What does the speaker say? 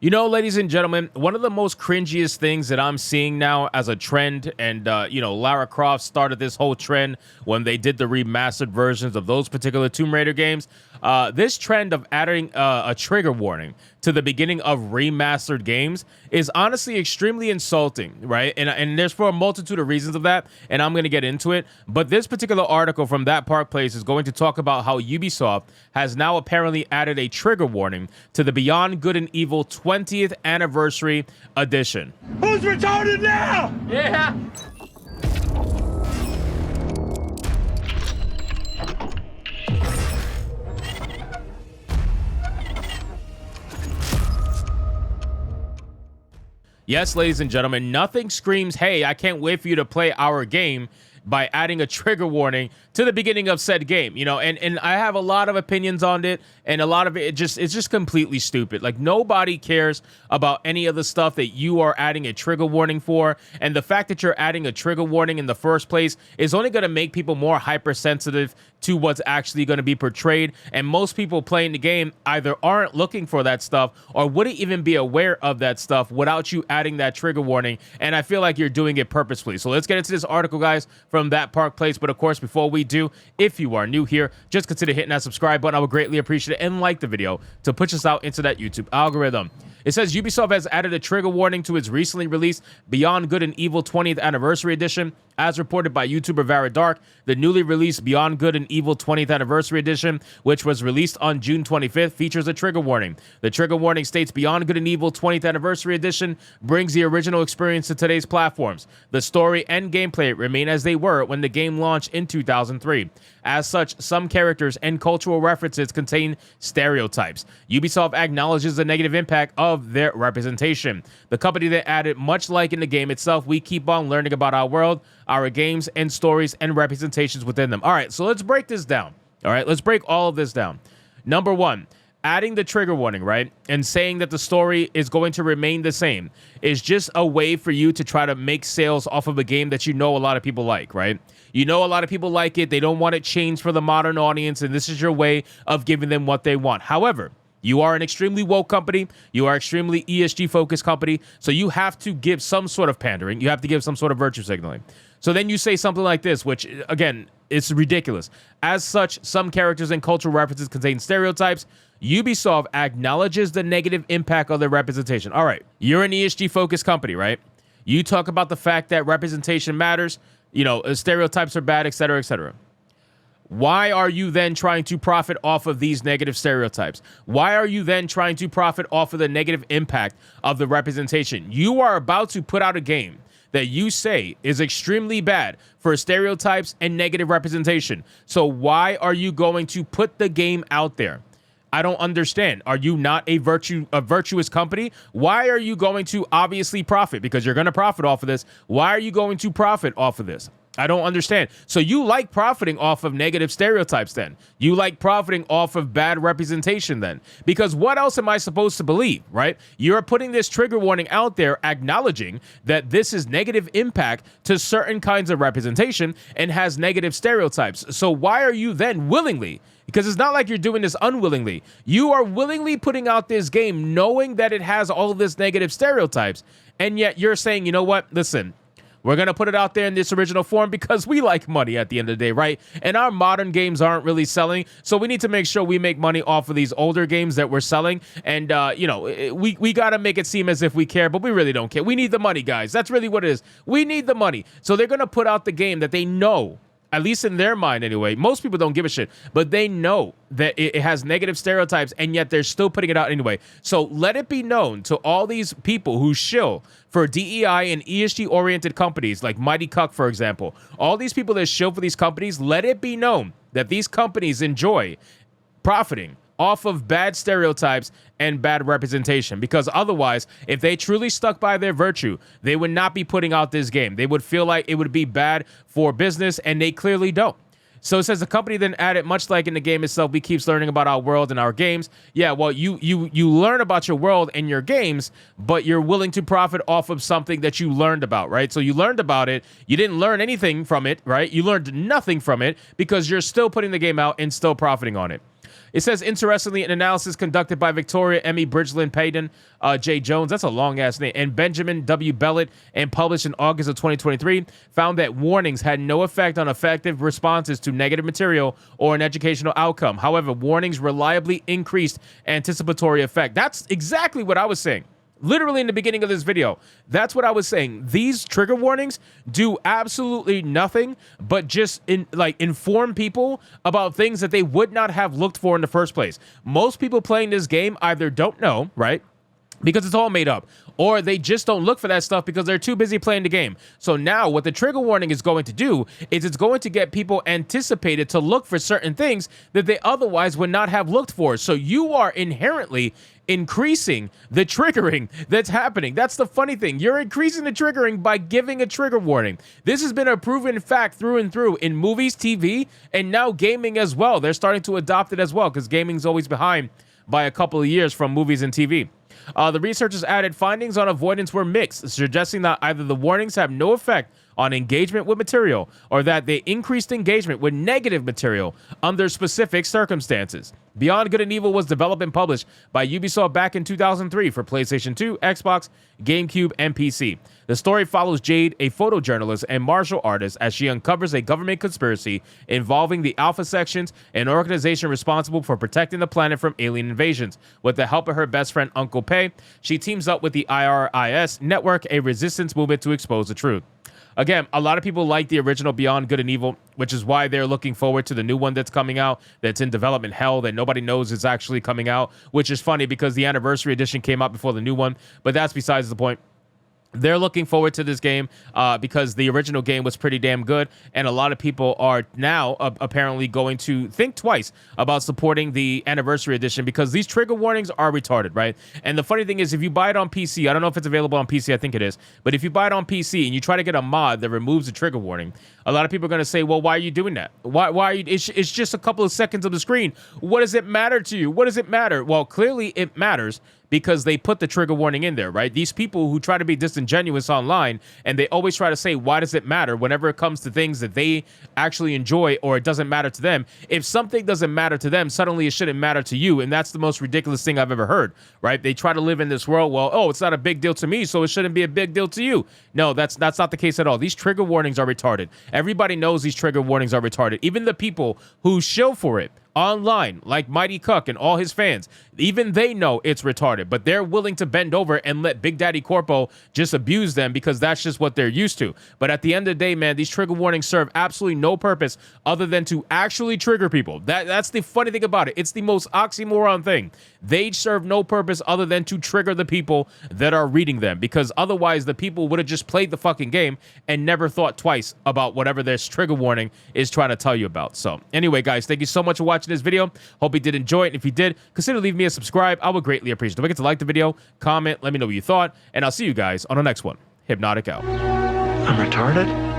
You know, ladies and gentlemen, one of the most cringiest things that I'm seeing now as a trend, and, Lara Croft started this whole trend when they did the remastered versions of those particular Tomb Raider games. This trend of adding a trigger warning to the beginning of remastered games is honestly extremely insulting, right? And there's for a multitude of reasons of that, and I'm going to get into it. But this particular article from That Park Place is going to talk about how Ubisoft has now apparently added a trigger warning to the Beyond Good and Evil 20th Anniversary Edition. Who's retarded now? Yeah. Yes, ladies and gentlemen, nothing screams, hey, I can't wait for you to play our game by adding a trigger warning to the beginning of said game, and I have a lot of opinions on it, and a lot of it's just completely stupid. Like, nobody cares about any of the stuff that you are adding a trigger warning for, and the fact that you're adding a trigger warning in the first place is only going to make people more hypersensitive to what's actually going to be portrayed, and most people playing the game either aren't looking for that stuff or wouldn't even be aware of that stuff without you adding that trigger warning, and I feel like you're doing it purposefully. So let's get into this article, guys, from That Park Place. But of course, before we do, if you are new here, just consider hitting that subscribe button. I would greatly appreciate it, and like the video to push us out into that YouTube algorithm. It says Ubisoft has added a trigger warning to its recently released Beyond Good and Evil 20th Anniversary Edition. As reported by YouTuber Dark, the newly released Beyond Good and Evil 20th Anniversary Edition, which was released on June 25th, features a trigger warning. The trigger warning states Beyond Good and Evil 20th Anniversary Edition brings the original experience to today's platforms. The story and gameplay remain as they were when the game launched in 2003. As such, some characters and cultural references contain stereotypes. Ubisoft acknowledges the negative impact of their representation. The company that added, much like in the game itself, we keep on learning about our world, our games and stories and representations within them. All right, so let's break this down. All right, let's break all of this down. Number one, adding the trigger warning, right, and saying that the story is going to remain the same is just a way for you to try to make sales off of a game that you know a lot of people like, right? You know a lot of people like it. They don't want it changed for the modern audience, and this is your way of giving them what they want. However, you are an extremely woke company. You are extremely ESG-focused company, so you have to give some sort of pandering. You have to give some sort of virtue signaling. So then you say something like this, which, again, it's ridiculous. As such, some characters and cultural references contain stereotypes. Ubisoft acknowledges the negative impact of their representation. All right, you're an ESG-focused company, right? You talk about the fact that representation matters, stereotypes are bad, et cetera, et cetera. Why are you then trying to profit off of these negative stereotypes? Why are you then trying to profit off of the negative impact of the representation? You are about to put out a game that you say is extremely bad for stereotypes and negative representation. So why are you going to put the game out there? I don't understand. Are you not a virtuous company? Why are you going to obviously profit? Because you're going to profit off of this. Why are you going to profit off of this? I don't understand. So you like profiting off of negative stereotypes then? You like profiting off of bad representation then? Because what else am I supposed to believe, right? You're putting this trigger warning out there acknowledging that this is negative impact to certain kinds of representation and has negative stereotypes. So why are you then willingly, because it's not like you're doing this unwillingly, you are willingly putting out this game knowing that it has all of this negative stereotypes, and yet you're saying, you know what, listen, we're going to put it out there in this original form because we like money at the end of the day, right? And our modern games aren't really selling, so we need to make sure we make money off of these older games that we're selling. And, we got to make it seem as if we care, but we really don't care. We need the money, guys. That's really what it is. We need the money. So they're going to put out the game that they know, at least in their mind anyway. Most people don't give a shit, but they know that it has negative stereotypes, and yet they're still putting it out anyway. So let it be known to all these people who shill for DEI and ESG-oriented companies like Mighty Cuck, for example. All these people that shill for these companies, let it be known that these companies enjoy profiting off of bad stereotypes and bad representation, because otherwise, if they truly stuck by their virtue, they would not be putting out this game. They would feel like it would be bad for business, and they clearly don't. So it says the company then added, much like in the game itself, we keep learning about our world and our games. Yeah, well, you learn about your world and your games, but you're willing to profit off of something that you learned about, right? So you learned about it. You didn't learn anything from it, right? You learned nothing from it because you're still putting the game out and still profiting on it. It says, interestingly, an analysis conducted by Victoria Emmy Bridgeland Payton, J. Jones, that's a long-ass name, and Benjamin W. Bellett, and published in August of 2023, found that warnings had no effect on effective responses to negative material or an educational outcome. However, warnings reliably increased anticipatory effect. That's exactly what I was saying. Literally in the beginning of this video, that's what I was saying. These trigger warnings do absolutely nothing but just inform people about things that they would not have looked for in the first place. Most people playing this game either don't know, right? Because it's all made up, or they just don't look for that stuff because they're too busy playing the game. So now what the trigger warning is going to do is it's going to get people anticipated to look for certain things that they otherwise would not have looked for. So you are inherently increasing the triggering that's happening. That's the funny thing. You're increasing the triggering by giving a trigger warning. This has been a proven fact through and through in movies, TV, and now gaming as well. They're starting to adopt it as well because gaming's always behind by a couple of years from movies and TV. The researchers added findings on avoidance were mixed, suggesting that either the warnings have no effect on engagement with material or that they increased engagement with negative material under specific circumstances. Beyond Good and Evil was developed and published by Ubisoft back in 2003 for PlayStation 2, Xbox, GameCube, and PC. The story follows Jade, a photojournalist and martial artist, as she uncovers a government conspiracy involving the Alpha Sections, an organization responsible for protecting the planet from alien invasions. With the help of her best friend Uncle Pei, she teams up with the IRIS network, a resistance movement, to expose the truth. Again, a lot of people like the original Beyond Good and Evil, which is why they're looking forward to the new one that's coming out, that's in development hell, that nobody knows is actually coming out, which is funny because the anniversary edition came out before the new one, but that's besides the point. They're looking forward to this game because the original game was pretty damn good, and a lot of people are now apparently going to think twice about supporting the anniversary edition because these trigger warnings are retarded, right? And the funny thing is, if you buy it on PC, I don't know if it's available on PC, I think it is, but if you buy it on PC and you try to get a mod that removes the trigger warning, a lot of people are going to say, well, why are you doing that? Why are you, it's just a couple of seconds of the screen. What does it matter to you? What does it matter? Well, clearly it matters because they put the trigger warning in there, right? These people who try to be disingenuous online, and they always try to say, why does it matter whenever it comes to things that they actually enjoy or it doesn't matter to them? If something doesn't matter to them, suddenly it shouldn't matter to you, and that's the most ridiculous thing I've ever heard, right? They try to live in this world, well, oh, it's not a big deal to me, so it shouldn't be a big deal to you. No, that's not the case at all. These trigger warnings are retarded. Everybody knows these trigger warnings are retarded. Even the people who show for it online, like Mighty Cuck and all his fans, even they know it's retarded, but they're willing to bend over and let Big Daddy Corpo just abuse them because that's just what they're used to. But at the end of the day, man, these trigger warnings serve absolutely no purpose other than to actually trigger people. That's the funny thing about it. It's the most oxymoron thing. They serve no purpose other than to trigger the people that are reading them, because otherwise the people would have just played the fucking game and never thought twice about whatever this trigger warning is trying to tell you about. So anyway, guys, thank you so much for watching this video. Hope you did enjoy it. And if you did, consider leaving me a subscribe. I would greatly appreciate it. Don't forget to like the video, comment, let me know what you thought, and I'll see you guys on the next one. Hypnotic out. I'm retarded?